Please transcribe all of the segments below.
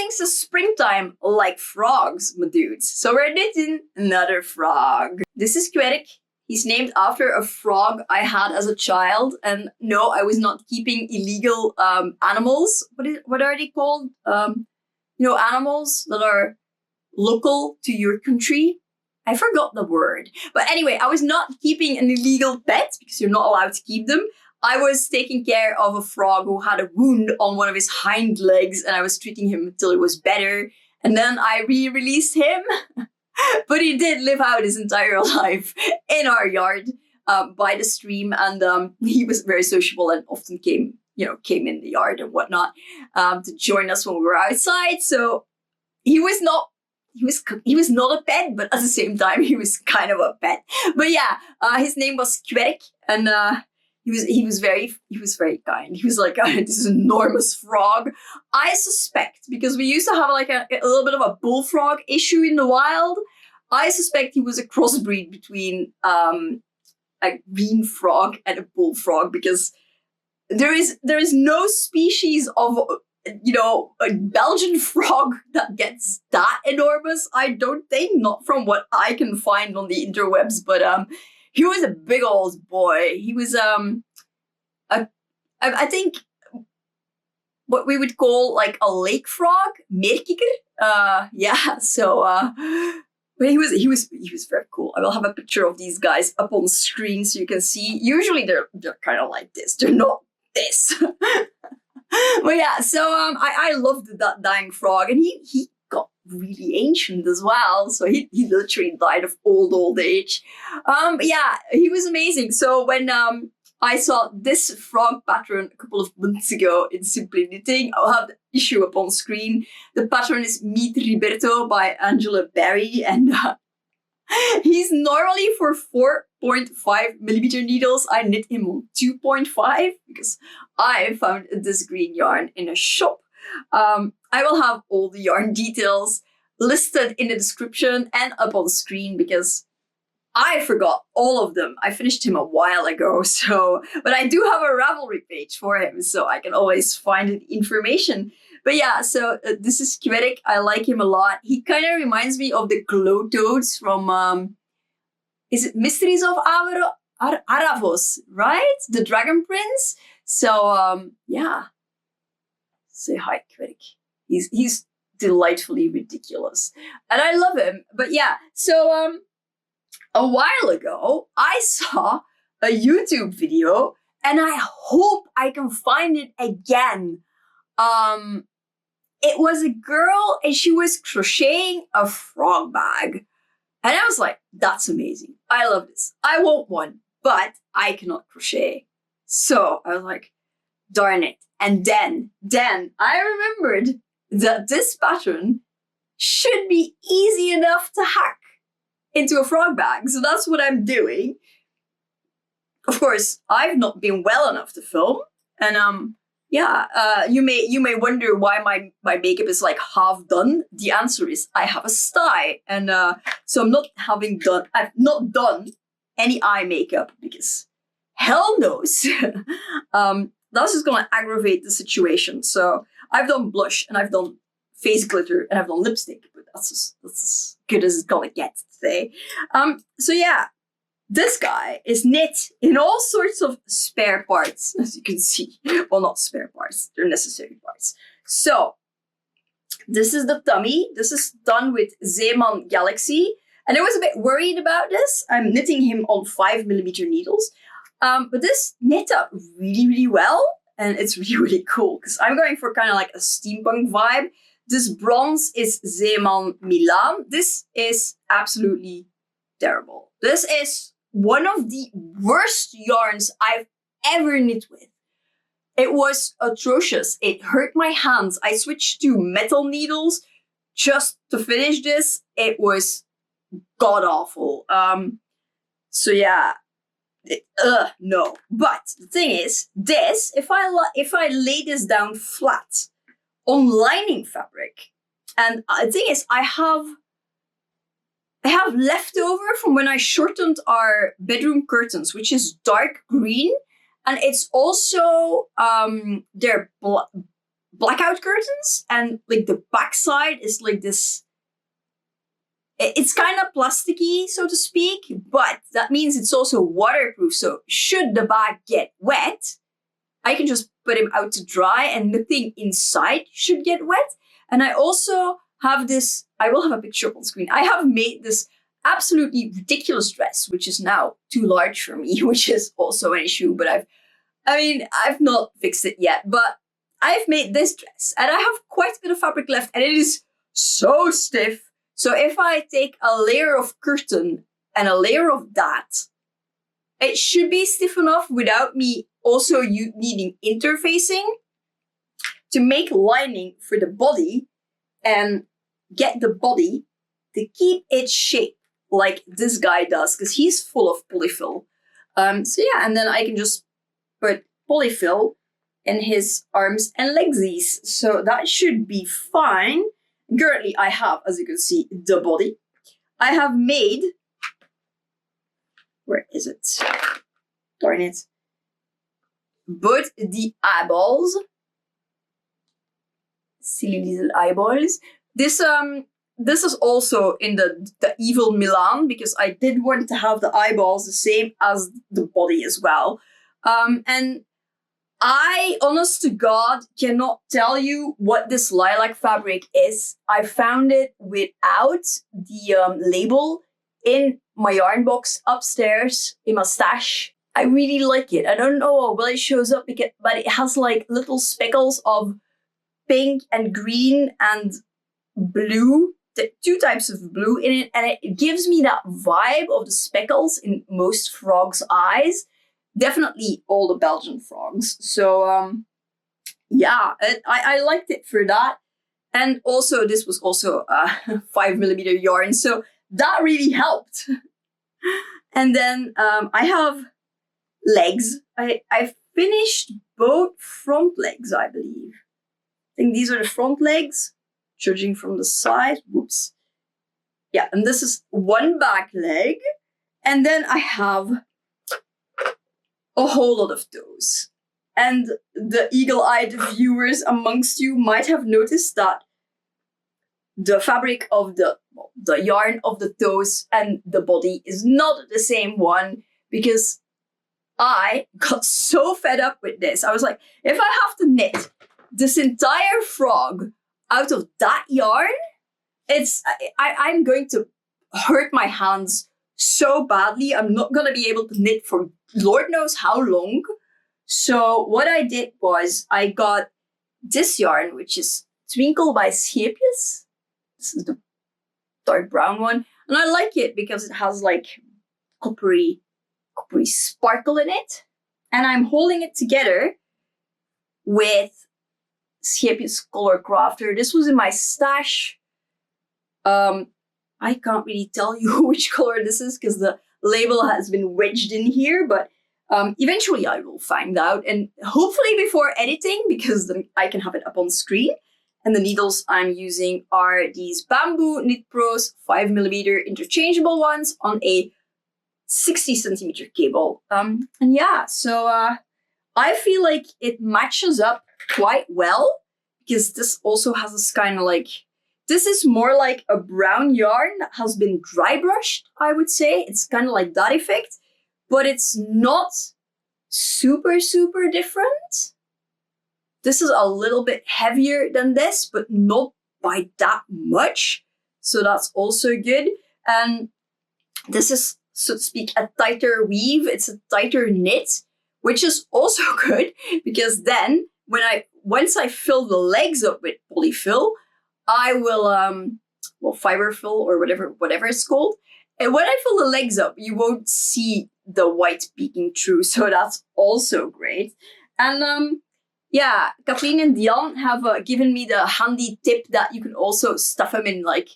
everything's a springtime like frogs, my dudes. So we're knitting another frog. This is Queric. He's named after a frog I had as a child. And no, I was not keeping illegal animals. What are they called? Animals that are local to your country. I forgot the word. But anyway, I was not keeping an illegal pet because you're not allowed to keep them. I was taking care of a frog who had a wound on one of his hind legs, and I was treating him until it was better. And then I re-released him. But he did live out his entire life in our yard by the stream, and he was very sociable and often came in the yard and whatnot to join us when we were outside. So he was not a pet, but at the same time he was kind of a pet. But yeah, his name was Queric, and he was very kind. He was like, this enormous frog. I suspect, because we used to have like a little bit of a bullfrog issue in the wild, I suspect he was a crossbreed between a green frog and a bullfrog, because there is no species of a Belgian frog that gets that enormous. I don't think, not from what I can find on the interwebs, but he was a big old boy. He was I think what we would call like a lake frog, meerkikker. But he was very cool. I will have a picture of these guys up on screen so you can see. Usually they're kind of like this. They're not this. But yeah, so I loved that dying frog, and he got really ancient as well. So he literally died of old age. But yeah, he was amazing. So when I saw this frog pattern a couple of months ago in Simply Knitting, I'll have the issue up on screen. The pattern is Meet Riberto by Angela Berry, and he's normally for 4.5 millimeter needles. I knit him on 2.5 because I found this green yarn in a shop. I will have all the yarn details listed in the description and up on screen because I forgot all of them. I finished him a while ago, but I do have a Ravelry page for him, so I can always find the information. But yeah, so this is Queric. I like him a lot. He kind of reminds me of the glow toads from, is it Mysteries of Aravos, right? The Dragon Prince. So yeah, say hi, Queric. He's delightfully ridiculous, and I love him. But yeah, so a while ago, I saw a YouTube video, and I hope I can find it again. It was a girl, and she was crocheting a frog bag. And I was like, that's amazing. I love this. I want one, but I cannot crochet. So I was like, darn it. And then I remembered that this pattern should be easy enough to hack into a frog bag. So that's what I'm doing. Of course, I've not been well enough to film. And you may wonder why my makeup is like half done. The answer is I have a sty. And so I've not done any eye makeup because hell knows. That's just gonna aggravate the situation. So I've done blush and I've done face glitter and I've done lipstick, but that's as good as it's gonna get today. So yeah, this guy is knit in all sorts of spare parts, as you can see. Well, not spare parts, they're necessary parts. So this is the tummy. This is done with Zeeman Galaxy. And I was a bit worried about this. I'm knitting him on 5 millimeter needles. But this knit up really, really well. And it's really, really cool because I'm going for kind of like a steampunk vibe. This bronze is Zeeman Milan. This is absolutely terrible. This is one of the worst yarns I've ever knit with. It was atrocious. It hurt my hands. I switched to metal needles just to finish this. It was god awful. So yeah, no. But the thing is, this, if I lay this down flat on lining fabric, and the thing is, I have leftover from when I shortened our bedroom curtains, which is dark green, and it's also they're blackout curtains, and like the backside is like this. It's kind of plasticky, so to speak, but that means it's also waterproof. So should the bag get wet, I can just put him out to dry and nothing inside should get wet. And I also have this, I will have a picture up on screen. I have made this absolutely ridiculous dress, which is now too large for me, which is also an issue, but I've not fixed it yet, but I've made this dress and I have quite a bit of fabric left and it is so stiff. So if I take a layer of curtain and a layer of that, it should be stiff enough without me also needing interfacing to make lining for the body and get the body to keep its shape like this guy does, because he's full of polyfill. So yeah, and then I can just put polyfill in his arms and legsies. So that should be fine. Currently, I have, as you can see, the body. I have made... Where is it? Darn it. Both the eyeballs. Silly little eyeballs. This is also in the evil Milan, because I did want to have the eyeballs the same as the body as well. And I, honest to God, cannot tell you what this lilac fabric is. I found it without the label in my yarn box upstairs in my stash. I really like it. I don't know how well it shows up, but it has like little speckles of pink and green and blue, the two types of blue in it, and it gives me that vibe of the speckles in most frogs' eyes. Definitely all the Belgian frogs. So yeah, I liked it for that. And also this was also a 5mm yarn, so that really helped. And then I have legs. I finished both front legs, I believe. I think these are the front legs, judging from the side. Whoops. Yeah, and this is one back leg. And then I have a whole lot of those. And the eagle-eyed viewers amongst you might have noticed that the fabric of the yarn of the toes and the body is not the same one, because I got so fed up with this. I was like, if I have to knit this entire frog out of that yarn, I'm going to hurt my hands so badly. I'm not going to be able to knit for Lord knows how long. So what I did was I got this yarn, which is Twinkle by Scheepjes. This is the dark brown one. And I like it because it has like coppery sparkle in it. And I'm holding it together with Scheepjes Color Crafter. This was in my stash. I can't really tell you which color this is because the label has been wedged in here, but eventually I will find out, and hopefully before editing, because then I can have it up on screen. And the needles I'm using are these Bamboo Knit Pros 5mm interchangeable ones on a 60cm cable. And yeah, so I feel like it matches up quite well, because this also has this kind of like, this is more like a brown yarn that has been dry brushed, I would say. It's kind of like that effect, but it's not super, super different. This is a little bit heavier than this, but not by that much. So that's also good. And this is, so to speak, a tighter weave. It's a tighter knit, which is also good, because then once I fill the legs up with polyfill, I will fiber fill or whatever it's called. And when I fill the legs up, you won't see the white peeking through. So that's also great. And yeah, Kathleen and Diane have given me the handy tip that you can also stuff them in like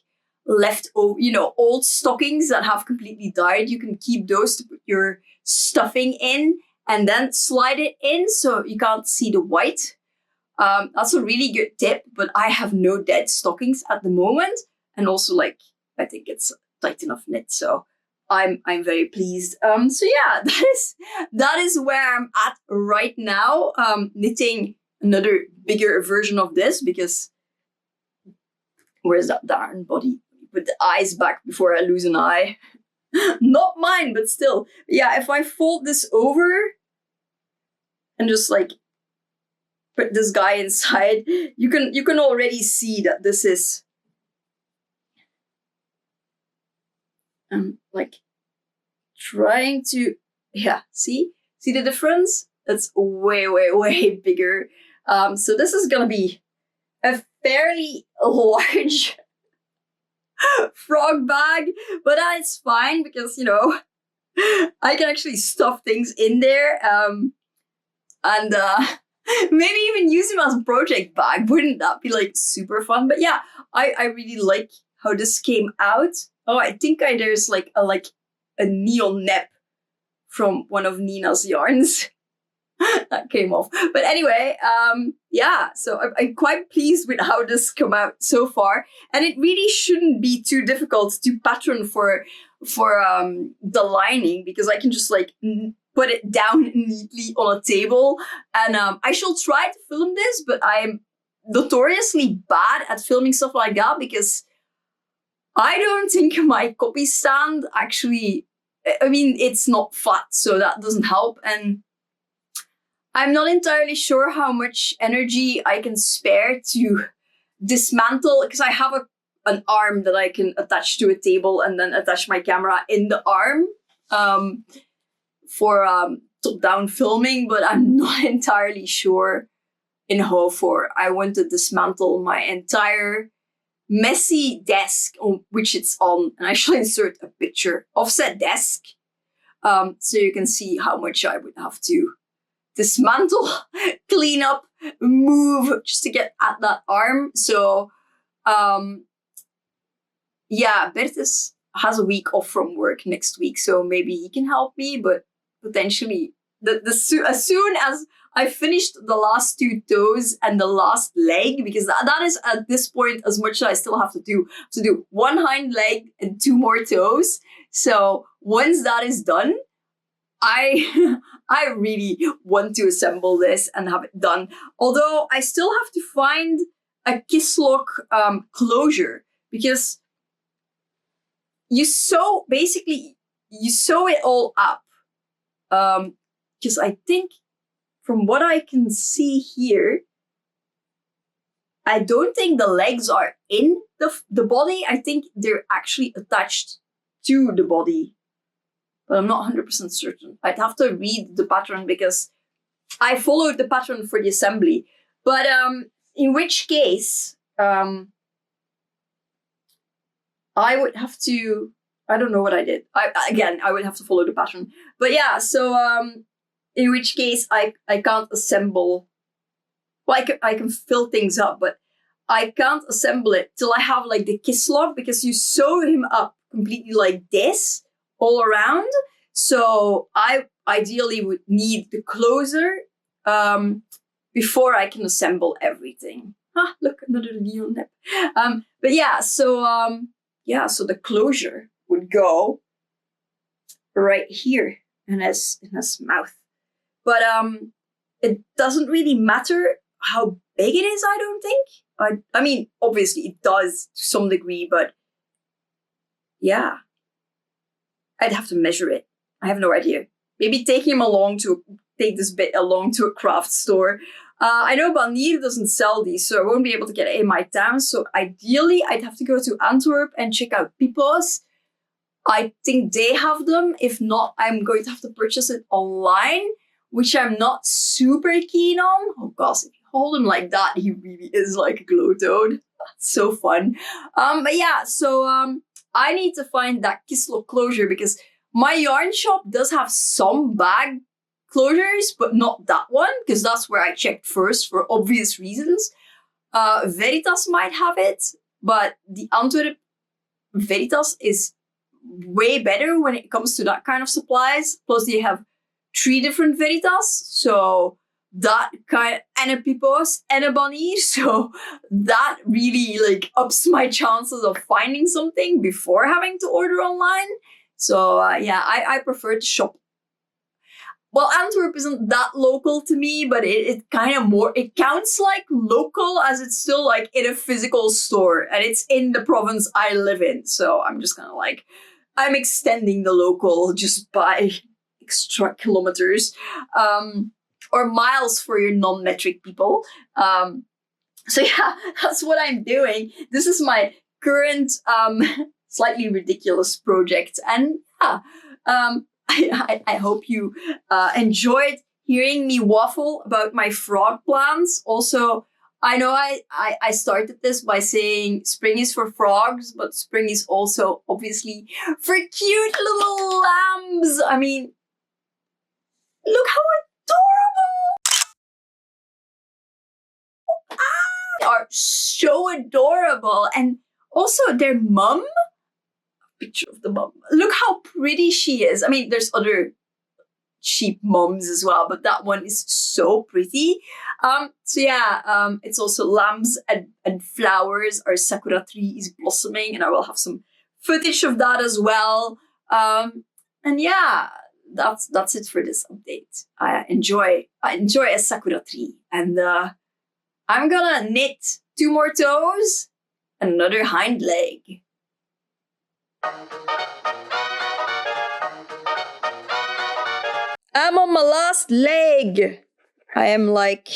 leftover, old stockings that have completely died. You can keep those to put your stuffing in and then slide it in so you can't see the white. That's a really good tip, but I have no dead stockings at the moment. And also, like, I think it's tight enough knit, so I'm very pleased. So yeah, that is where I'm at right now, knitting another bigger version of this because where's that darn body? Put the eyes back before I lose an eye. Not mine, but still. Yeah, if I fold this over and just like put this guy inside, you can already see that this is like trying to, yeah, see the difference? That's way, way, way bigger. So this is gonna be a fairly large frog bag, but that's fine because, you know, I can actually stuff things in there, and maybe even use him as a project bag. Wouldn't that be like super fun? But yeah, I really like how this came out. Oh, I think there's like a neon nep from one of Nina's yarns. That came off. But anyway, yeah, so I'm quite pleased with how this come out so far. And it really shouldn't be too difficult to pattern for the lining, because I can just like put it down neatly on a table. And I shall try to film this, but I'm notoriously bad at filming stuff like that because I don't think my copy stand actually, I mean, it's not fat, so that doesn't help. And I'm not entirely sure how much energy I can spare to dismantle, because I have an arm that I can attach to a table and then attach my camera in the arm for top-down filming, but I'm not entirely sure in how far I want to dismantle my entire messy desk on which it's on. And I shall insert a picture of said desk so you can see how much I would have to dismantle, clean up, move just to get at that arm. So yeah, Bertus has a week off from work next week, so maybe he can help me, but potentially as soon as I finished the last 2 toes and the last leg, because that is at this point as much as I still have to do. To do 1 hind leg and 2 more toes. So once that is done, I really want to assemble this and have it done. Although I still have to find a Kisslock closure, because you sew it all up. Because I think from what I can see here, I don't think the legs are in the body. I think they're actually attached to the body. But I'm not 100% certain. I'd have to read the pattern because I followed the pattern for the assembly. But in which case, I would have to, I don't know what I did. I would have to follow the pattern. But yeah, so in which case I can't assemble. Well, I can fill things up, but I can't assemble it till I have like the Kisslock, because you sew him up completely like this all around. So I ideally would need the closer before I can assemble everything. Ah, look, another neon nip. But yeah, so the closure would go right here in his mouth. But it doesn't really matter how big it is, I don't think. I mean, obviously it does to some degree, but yeah. I'd have to measure it. I have no idea. Maybe take this bit along to a craft store. I know Banier doesn't sell these, so I won't be able to get it in my town. So ideally, I'd have to go to Antwerp and check out Pipo's. I think they have them. If not, I'm going to have to purchase it online, which I'm not super keen on. Oh gosh, if you hold him like that, he really is like a glow toad. That's so fun. But yeah, so I need to find that Kisslock closure, because my yarn shop does have some bag closures, but not that one, because that's where I checked first for obvious reasons. Veritas might have it, but the Antwerp Veritas is way better when it comes to that kind of supplies. Plus they have 3 different Veritas, so that kind of, and a Pipo's and a Banier, so that really like ups my chances of finding something before having to order online. So yeah, I prefer to shop. well, Antwerp isn't that local to me, but it kind of more, it counts like local as it's still like in a physical store and it's in the province I live in. So I'm just kind of like, I'm extending the local just by extra kilometers, or miles for your non-metric people. So yeah, that's what I'm doing. This is my current, slightly ridiculous project. And yeah, I hope you enjoyed hearing me waffle about my frog plans. Also, I know I started this by saying spring is for frogs, but spring is also obviously for cute little lambs. I mean, look how adorable! They are so adorable. And also their mum, picture of the mum. Look how pretty she is. I mean, there's other sheep mums as well, but that one is so pretty. So yeah, it's also lambs and flowers. Our sakura tree is blossoming, and I will have some footage of that as well. And yeah, that's it for this update. I enjoy a sakura tree, and I'm gonna knit 2 more toes and another hind leg. I'm on my last leg. I am like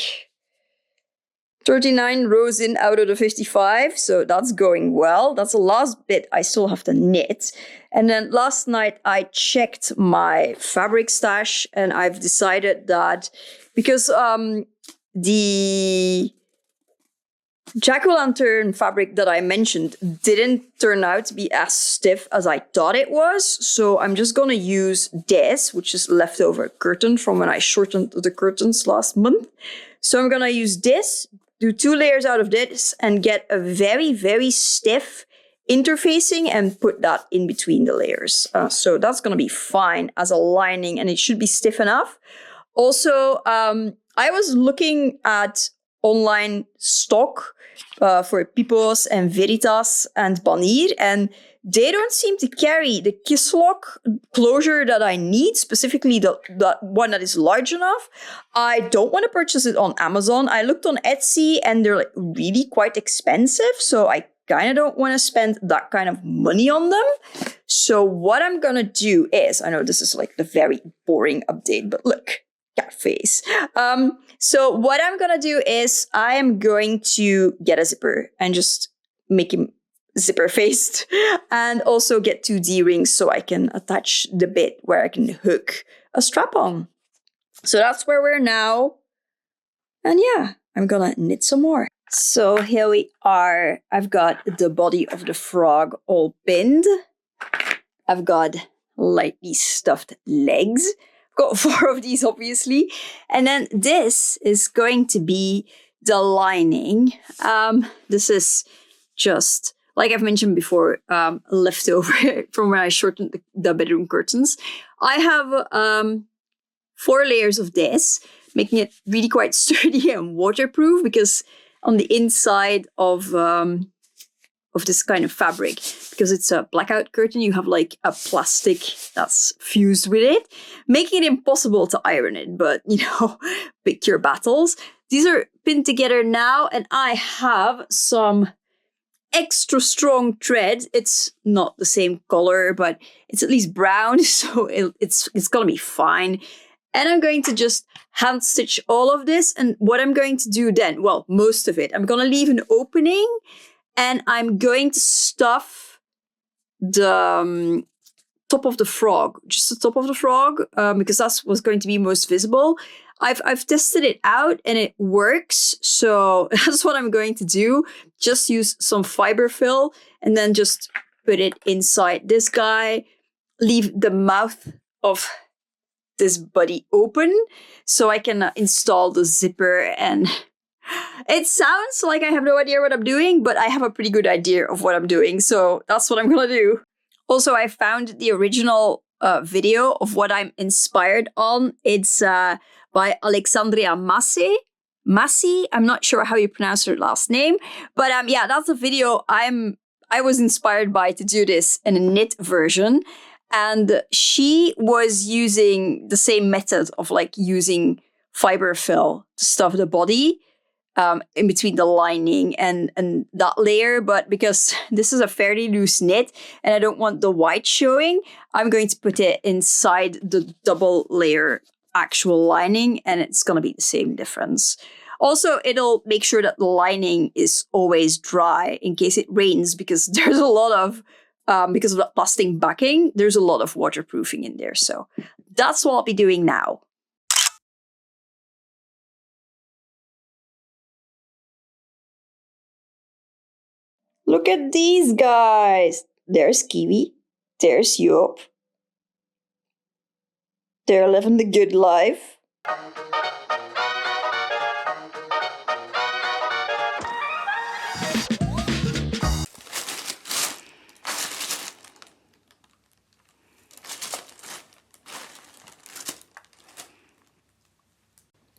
39 rows in out of the 55, so that's going well. That's the last bit I still have to knit. And then last night I checked my fabric stash and I've decided that because the jack-o'-lantern fabric that I mentioned didn't turn out to be as stiff as I thought it was. So I'm just going to use this, which is leftover curtain from when I shortened the curtains last month. So I'm going to use this, do 2 layers out of this, and get a very, very stiff interfacing and put that in between the layers. So that's going to be fine as a lining, and it should be stiff enough. Also, I was looking at online stock for Pipos and Veritas and Banir, and they don't seem to carry the Kisslock closure that I need, specifically the one that is large enough. I don't want to purchase it on Amazon. I looked on Etsy and they're like really quite expensive, so I kind of don't want to spend that kind of money on them. So what I'm gonna do is, I know this is like the very boring update, but look, cat face. So what I'm gonna do is I am going to get a zipper and just make him zipper faced, and also get 2 D-rings so I can attach the bit where I can hook a strap on. So that's where we're now. And yeah, I'm gonna knit some more. So here we are. I've got the body of the frog all pinned. I've got lightly stuffed legs. Got 4 of these, obviously. And then this is going to be the lining. This is just, like I've mentioned before, leftover from when I shortened the bedroom curtains. I have 4 layers of this, making it really quite sturdy and waterproof, because on the inside of this kind of fabric, because it's a blackout curtain, you have like a plastic that's fused with it, making it impossible to iron it, but you know, pick your battles. These are pinned together now, and I have some extra strong thread. It's not the same color, but it's at least brown, so it's gonna be fine. And I'm going to just hand stitch all of this, and what I'm going to do then, well, most of it, I'm gonna leave an opening, and I'm going to stuff the top of the frog, just the top of the frog, because that's what's going to be most visible. I've tested it out and it works, so that's what I'm going to do. Just use some fiber fill and then just put it inside this guy. Leave the mouth of this buddy open so I can install the zipper, and it sounds like I have no idea what I'm doing, but I have a pretty good idea of what I'm doing, so that's what I'm gonna do. Also, I found the original video of what I'm inspired on. It's by Alexandria Massi. I'm not sure how you pronounce her last name, but yeah, that's the video I was inspired by to do this in a knit version. And she was using the same method of like using fiber fill to stuff the body in between the lining and that layer. But because this is a fairly loose knit and I don't want the white showing, I'm going to put it inside the double layer actual lining, and it's going to be the same difference. Also, it'll make sure that the lining is always dry in case it rains, because there's a lot of, because of the plastic backing, there's a lot of waterproofing in there. So that's what I'll be doing now. Look at these guys. There's Kiwi. There's Joop. They're living the good life.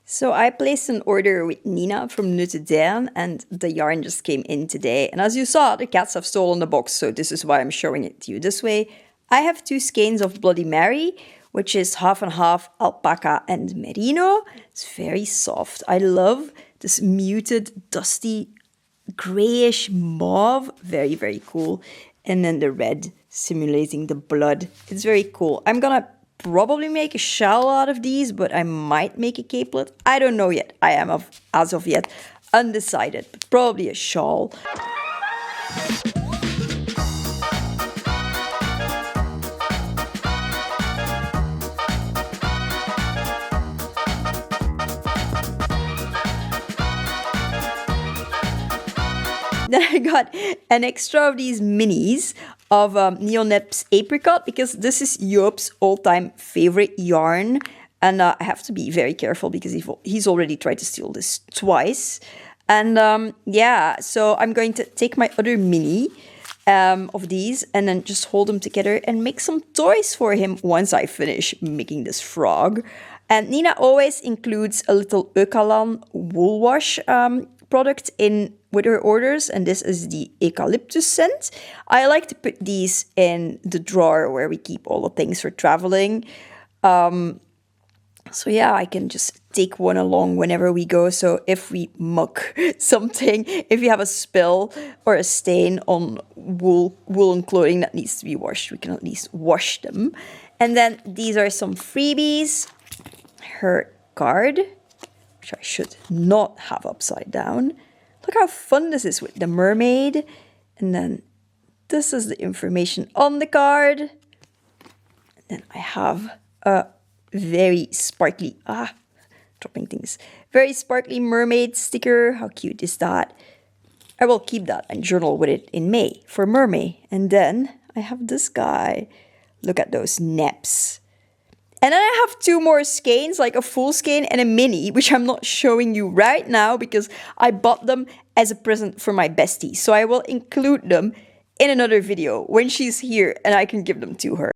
So I placed an order with Nina from Nutedern, and the yarn just came in today. And as you saw, the cats have stolen the box, so this is why I'm showing it to you this way. I have 2 skeins of Bloody Mary, which is half and half alpaca and merino. It's very soft. I love this muted, dusty, grayish mauve. Very, very cool. And then the red simulating the blood. It's very cool. I'm gonna probably make a shawl out of these, but I might make a capelet. I don't know yet. I am as of yet undecided, but probably a shawl. Then I got an extra of these minis of Neonips Apricot, because this is Joop's all-time favorite yarn. And I have to be very careful because he's already tried to steal this twice. And yeah, so I'm going to take my other mini of these and then just hold them together and make some toys for him once I finish making this frog. And Nina always includes a little Eucalan wool wash product in with her orders, and this is the eucalyptus scent. I like to put these in the drawer where we keep all the things for traveling. So yeah, I can just take one along whenever we go. So if we muck something, if you have a spill or a stain on woolen clothing that needs to be washed, we can at least wash them. And then these are some freebies. Her card, which I should not have upside down. Look how fun this is with the mermaid. And then this is the information on the card. And then I have a very sparkly, dropping things. Very sparkly mermaid sticker. How cute is that? I will keep that and journal with it in May for Mermaid. And then I have this guy. Look at those neps. And then I have 2 more skeins, like a full skein and a mini, which I'm not showing you right now because I bought them as a present for my bestie. So I will include them in another video when she's here and I can give them to her.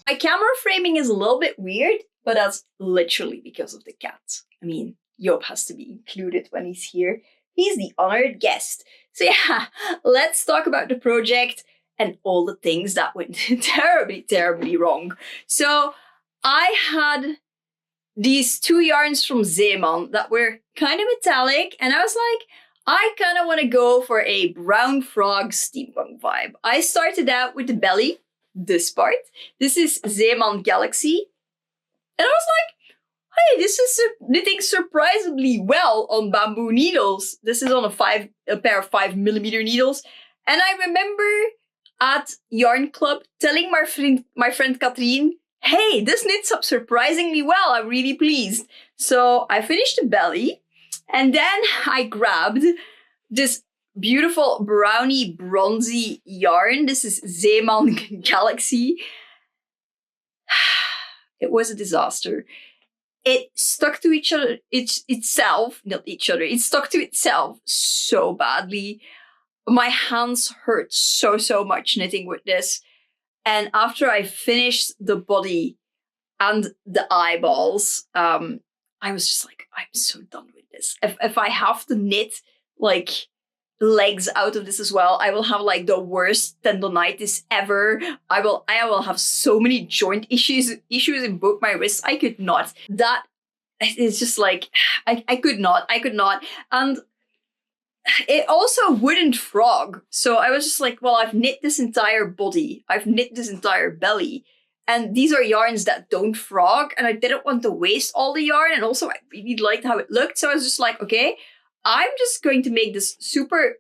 My camera framing is a little bit weird, but that's literally because of the cat. I mean, Joop has to be included when he's here. He's the honored guest. So yeah, let's talk about the project and all the things that went terribly, terribly wrong. So I had these 2 yarns from Zeeman that were kind of metallic, and I was like, I kind of want to go for a brown frog steampunk vibe. I started out with the belly, this part. This is Zeeman Galaxy. And I was like, hey, this is knitting surprisingly well on bamboo needles. This is on a pair of 5mm needles. And I remember at Yarn Club telling my friend Katrien, hey, this knits up surprisingly well. I'm really pleased. So I finished the belly, and then I grabbed this beautiful browny bronzy yarn. This is Zeeman Galaxy. It was a disaster. It stuck to each other, it stuck to itself so badly. My hands hurt so much knitting with this. And after I finished the body and the eyeballs, I was just like, I'm so done with this. If I have to knit like legs out of this as well, I will have like the worst tendonitis ever. I will have so many joint issues in both my wrists. I could not. That is just like, I could not. And it also wouldn't frog. So I was just like, well, I've knit this entire body. I've knit this entire belly. And these are yarns that don't frog. And I didn't want to waste all the yarn. And also I really liked how it looked. So I was just like, okay, I'm just going to make this super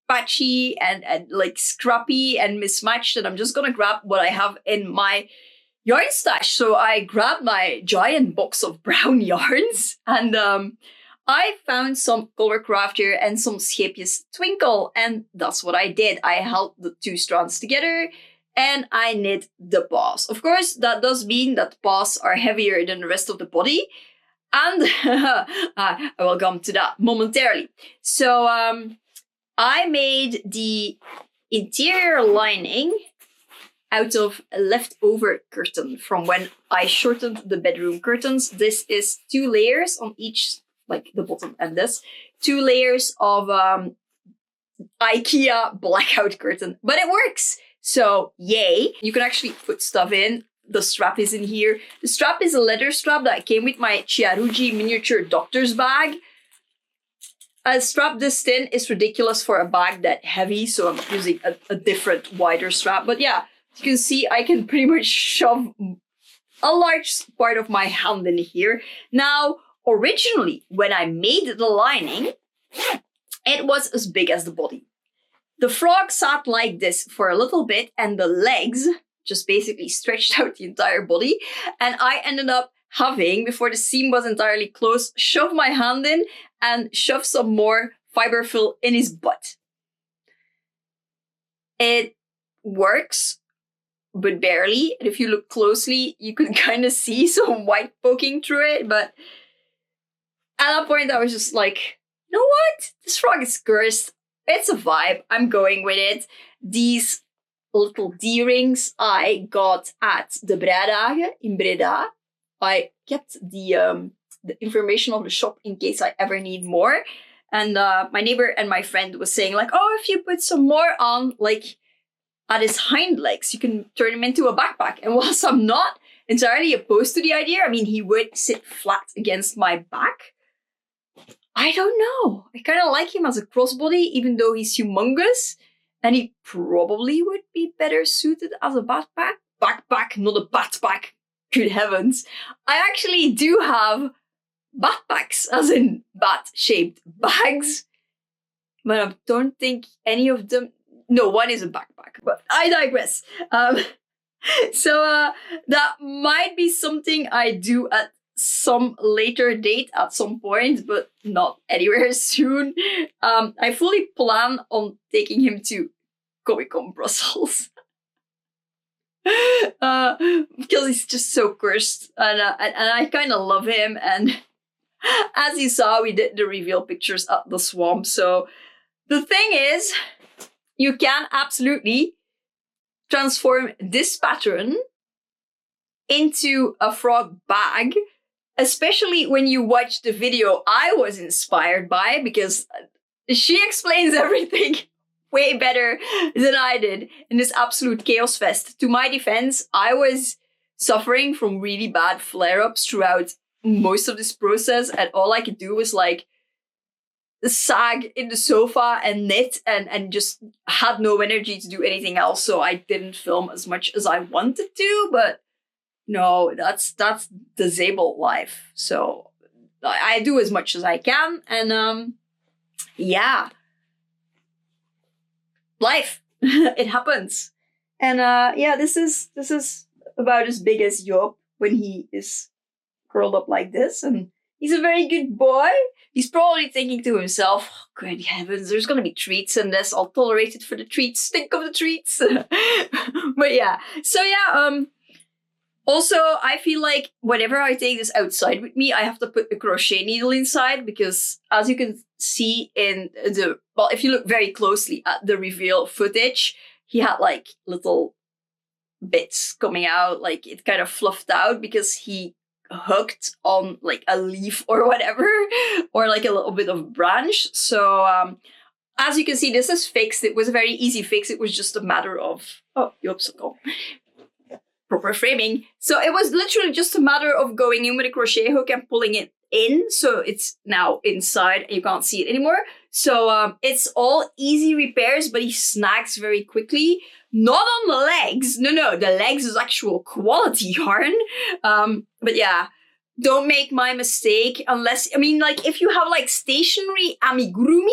patchy and like scrappy and mismatched. And I'm just going to grab what I have in my yarn stash. So I grabbed my giant box of brown yarns and I found some Color Crafter and some Scheepjes Twinkle. And that's what I did. I held the two strands together and I knit the paws. Of course, that does mean that paws are heavier than the rest of the body. And I will come to that momentarily. So I made the interior lining out of a leftover curtain from when I shortened the bedroom curtains. This is 2 layers on each, like the bottom and this. 2 layers of IKEA blackout curtain. But it works! So, yay! You can actually put stuff in. The strap is in here. The strap is a leather strap that came with my Chiaruji miniature doctor's bag. A strap this thin is ridiculous for a bag that heavy, so I'm using a different, wider strap. But yeah, you can see I can pretty much shove a large part of my hand in here. Now, originally, when I made the lining, it was as big as the body. The frog sat like this for a little bit, and the legs just basically stretched out the entire body. And I ended up having, before the seam was entirely closed, shove my hand in and shove some more fiber fill in his butt. It works, but barely. And if you look closely, you can kind of see some white poking through it. But at that point, I was just like, you know what? This frog is cursed. It's a vibe. I'm going with it. These little D-rings I got at the Bredagen in Breda. I kept the information of the shop in case I ever need more. And my neighbor and my friend was saying like, oh, if you put some more on, like at his hind legs, you can turn him into a backpack. And whilst I'm not entirely opposed to the idea, I mean, he would sit flat against my back. I don't know. I kind of like him as a crossbody, even though he's humongous. And he probably would be better suited as a backpack. Backpack, not a batpack. Good heavens. I actually do have backpacks, as in bat-shaped bags. But I don't think any of them... No, one is a backpack. But I digress. So that might be something I do at some later date at some point, but not anywhere soon. I fully plan on taking him to Comic-Con Brussels. Because he's just so cursed, and I kind of love him. And as you saw, we did the reveal pictures at the swamp. So the thing is, you can absolutely transform this pattern into a frog bag, especially when you watch the video I was inspired by, because she explains everything way better than I did in this absolute chaos fest. To my defense, I was suffering from really bad flare-ups throughout most of this process, and all I could do was like sag in the sofa and knit and just had no energy to do anything else. So I didn't film as much as I wanted to, but no, that's disabled life. So I do as much as I can, and yeah, life. It happens. And yeah, this is about as big as Joop when he is curled up like this, and he's a very good boy. He's probably thinking to himself, oh, good heavens, there's gonna be treats in this. I'll tolerate it for the treats. Think of the treats. But yeah, so yeah, also, I feel like whenever I take this outside with me, I have to put the crochet needle inside because, as you can see in well, if you look very closely at the reveal footage, he had like little bits coming out, like it kind of fluffed out because he hooked on like a leaf or whatever, or like a little bit of branch. So, as you can see, this is fixed. It was a very easy fix. It was just a matter of, oh, Joop, proper framing. So it was literally just a matter of going in with a crochet hook and pulling it in. So it's now inside and you can't see it anymore. So it's all easy repairs, but he snags very quickly. Not on the legs. No, the legs is actual quality yarn. But yeah, don't make my mistake unless, I mean, like if you have like stationary amigurumi,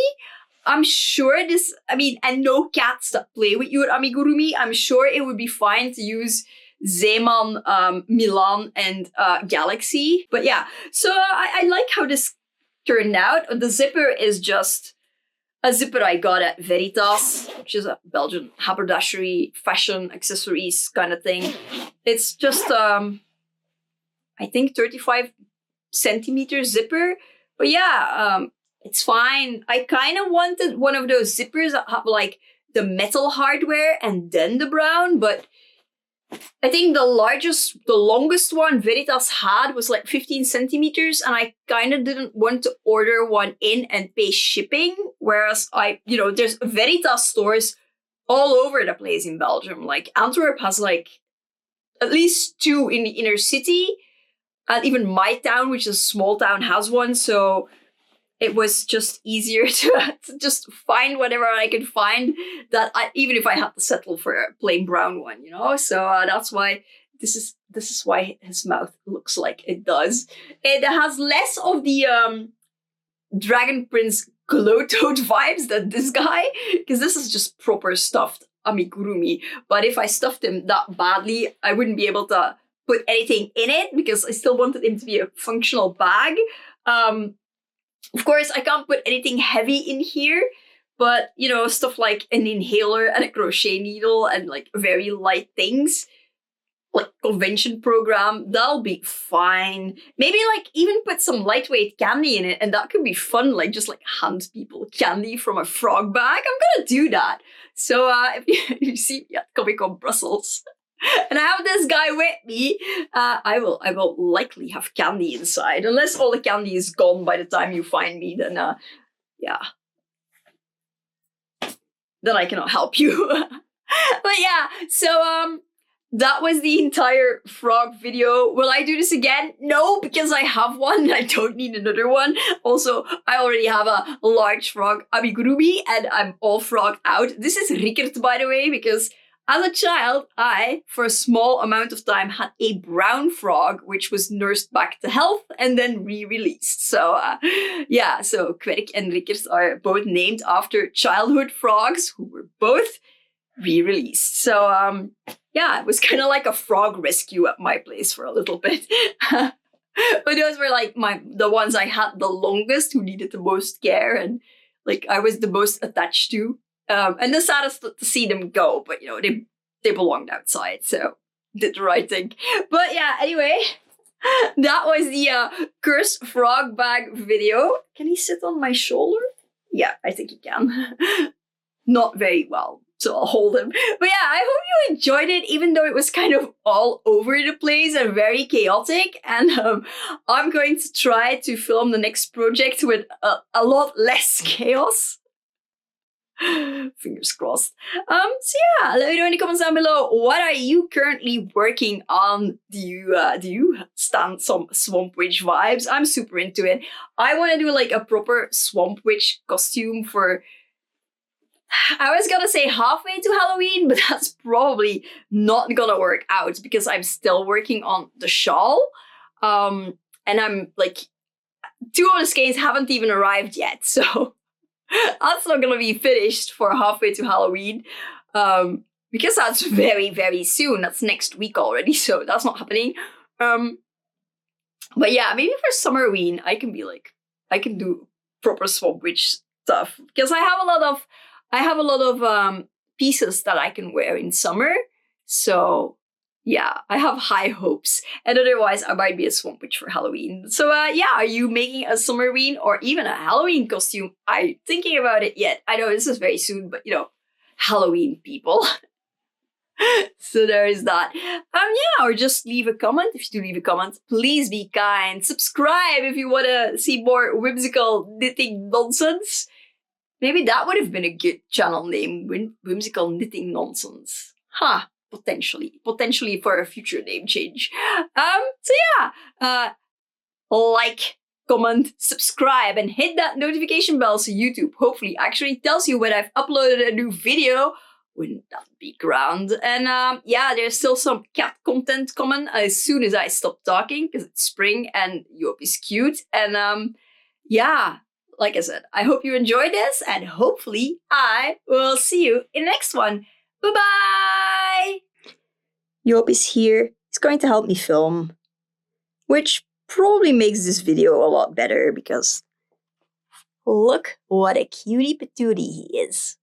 I'm sure and no cats that play with you with amigurumi, I'm sure it would be fine to use Zeeman, Milan, and Galaxy. But yeah, so I like how this turned out. The zipper is just a zipper I got at Veritas, which is a Belgian haberdashery, fashion, accessories kind of thing. It's just, I think 35 centimeter zipper. But yeah, it's fine. I kind of wanted one of those zippers that have like the metal hardware and then the brown, but I think the longest one Veritas had was like 15 centimeters, and I kind of didn't want to order one in and pay shipping. Whereas there's Veritas stores all over the place in Belgium. Like Antwerp has like at least 2 in the inner city, and even my town, which is a small town, has one. So it was just easier to just find whatever I could find, even if I had to settle for a plain brown one, So that's why this is why his mouth looks like it does. It has less of the Dragon Prince Glow Toad vibes than this guy, because this is just proper stuffed amigurumi. But if I stuffed him that badly, I wouldn't be able to put anything in it because I still wanted him to be a functional bag. Of course, I can't put anything heavy in here, but, stuff like an inhaler and a crochet needle and, like, very light things, like convention program, that'll be fine. Maybe, like, even put some lightweight candy in it, and that could be fun, like, just, like, hand people candy from a frog bag. I'm gonna do that. So, if you see me at Comic-Con Brussels, and I have this guy with me, I will likely have candy inside. Unless all the candy is gone by the time you find me, then yeah. Then I cannot help you. But yeah, so that was the entire frog video. Will I do this again? No, because I have one and I don't need another one. Also, I already have a large frog amigurumi and I'm all frogged out. This is Rickert, by the way, because as a child, I, for a small amount of time, had a brown frog, which was nursed back to health and then re-released. So, yeah, so Kwerk and Rickert are both named after childhood frogs who were both re-released. So, yeah, it was kind of like a frog rescue at my place for a little bit. But those were like the ones I had the longest, who needed the most care and like I was the most attached to. And the saddest to see them go, but they belonged outside, so did the right thing. But yeah, anyway, that was the cursed frog bag video. Can he sit on my shoulder? Yeah, I think he can. Not very well, so I'll hold him. But yeah, I hope you enjoyed it, even though it was kind of all over the place and very chaotic. And I'm going to try to film the next project with a lot less chaos. Fingers crossed. So yeah, let me know in the comments down below. What are you currently working on? Do you stand some Swamp Witch vibes? I'm super into it. I want to do like a proper Swamp Witch costume for, I was gonna say halfway to Halloween, but that's probably not gonna work out because I'm still working on the shawl. And I'm like, 2 of the skeins haven't even arrived yet, so that's not gonna be finished for halfway to Halloween. Because that's very, very soon. That's next week already, so that's not happening. But yeah, maybe for Summerween, I can do proper Swamp Witch stuff. Because I have a lot of pieces that I can wear in summer. So yeah, I have high hopes. And otherwise, I might be a Swamp Witch for Halloween. So yeah, are you making a Summerween or even a Halloween costume? I'm thinking about it yet. I know this is very soon, but you know, Halloween people. So there is that. Yeah, or just leave a comment. If you do leave a comment, please be kind. Subscribe if you want to see more whimsical knitting nonsense. Maybe that would have been a good channel name, Whimsical Knitting Nonsense. Huh. Potentially for a future name change. So yeah, like, comment, subscribe, and hit that notification bell so YouTube hopefully actually tells you when I've uploaded a new video. Wouldn't that be grand? And yeah, there's still some cat content coming as soon as I stop talking because it's spring and Yop is cute. And yeah, like I said, I hope you enjoyed this and hopefully I will see you in the next one. Bye-bye! Yop is here. He's going to help me film, which probably makes this video a lot better because look what a cutie patootie he is.